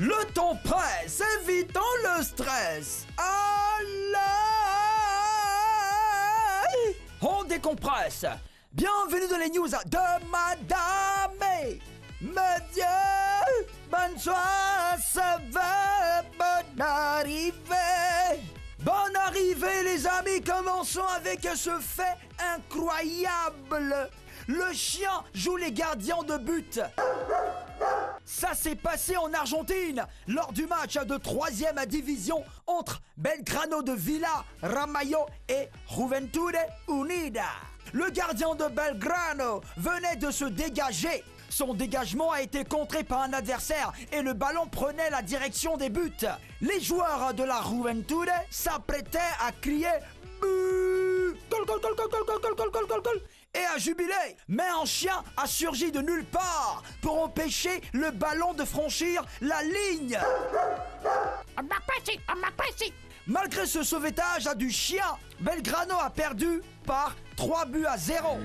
Le temps presse, évitons le stress. Allez, on décompresse. Bienvenue dans les news de Madame et Monsieur. Bonne soirée, ça va, bonne arrivée. Bonne arrivée les amis, commençons avec ce fait incroyable. Le chien joue les gardiens de but. Ça s'est passé en Argentine lors du match de 3e division entre Belgrano de Villa Ramallo et Juventude Unida. Le gardien de Belgrano venait de se dégager. Son dégagement a été contré par un adversaire et le ballon prenait la direction des buts. Les joueurs de la Juventude s'apprêtaient à crier « But !» Goal, goal, goal, goal, goal, goal, goal, goal, goal, goal, et à jubiler. Mais un chien a surgi de nulle part pour empêcher le ballon de franchir la ligne. Malgré ce sauvetage du chien, Belgrano a perdu par 3-0.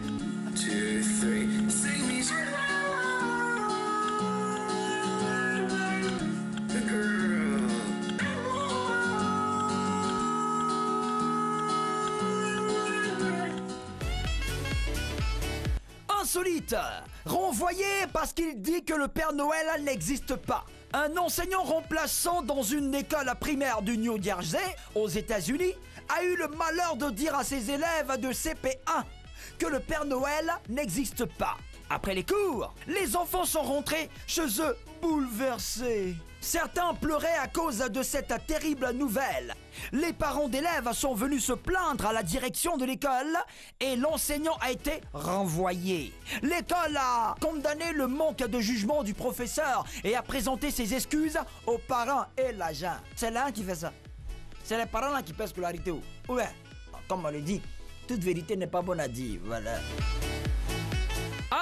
Insolite, renvoyé parce qu'il dit que le Père Noël n'existe pas. Un enseignant remplaçant dans une école primaire du New Jersey, aux États-Unis, a eu le malheur de dire à ses élèves de CP1 que le Père Noël n'existe pas. Après les cours, les enfants sont rentrés chez eux bouleversés. Certains pleuraient à cause de cette terrible nouvelle. Les parents d'élèves sont venus se plaindre à la direction de l'école et l'enseignant a été renvoyé. L'école a condamné le manque de jugement du professeur et a présenté ses excuses aux parents et l'agent. C'est l'un qui fait ça. C'est les parents là qui pèsent scolarité. Ouais, comme on le dit, toute vérité n'est pas bonne à dire, voilà.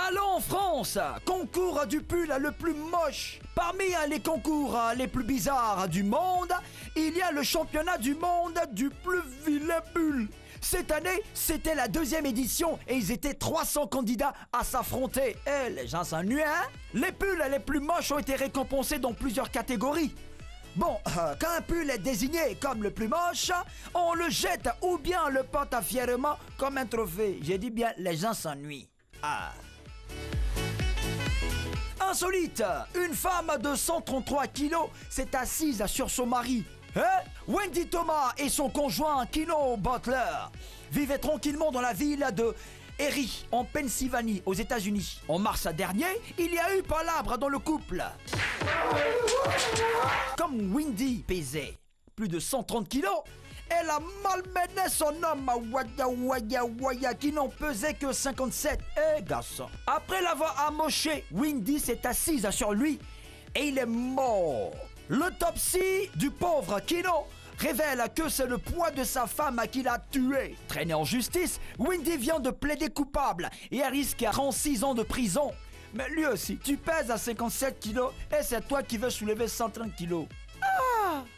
Allons en France, concours du pull le plus moche. Parmi les concours les plus bizarres du monde, il y a le championnat du monde du plus vilain pull. Cette année, c'était la 2e édition et ils étaient 300 candidats à s'affronter. Et les gens s'ennuient, hein? Les pulls les plus moches ont été récompensés dans plusieurs catégories. Bon, quand un pull est désigné comme le plus moche, on le jette ou bien le porte fièrement comme un trophée. J'ai dit bien, les gens s'ennuient. Ah. Insolite, une femme de 133 kilos s'est assise sur son mari. Wendy Thomas et son conjoint Kino Butler vivaient tranquillement dans la ville de Erie, en Pennsylvanie, aux États-Unis. En mars dernier, il y a eu palabre dans le couple. Comme Wendy pesait plus de 130 kilos, elle a malmené son homme qui n'en pesait que 57. Garçon. Après l'avoir amoché, Wendy s'est assise sur lui et il est mort. L'autopsie du pauvre Kino révèle que c'est le poids de sa femme qui l'a tué. Traîné en justice, Wendy vient de plaider coupable et elle risque 36 ans de prison. Mais lui aussi, tu pèses à 57 kilos et c'est toi qui veux soulever 130 kilos.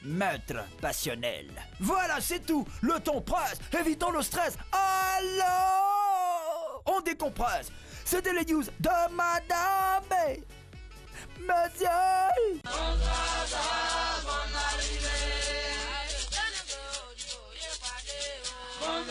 Maître passionnel. Voilà, c'est tout. Le temps presse. Évitons le stress. Alors, on décompresse. C'était les news de Madame et Monsieur. Bonne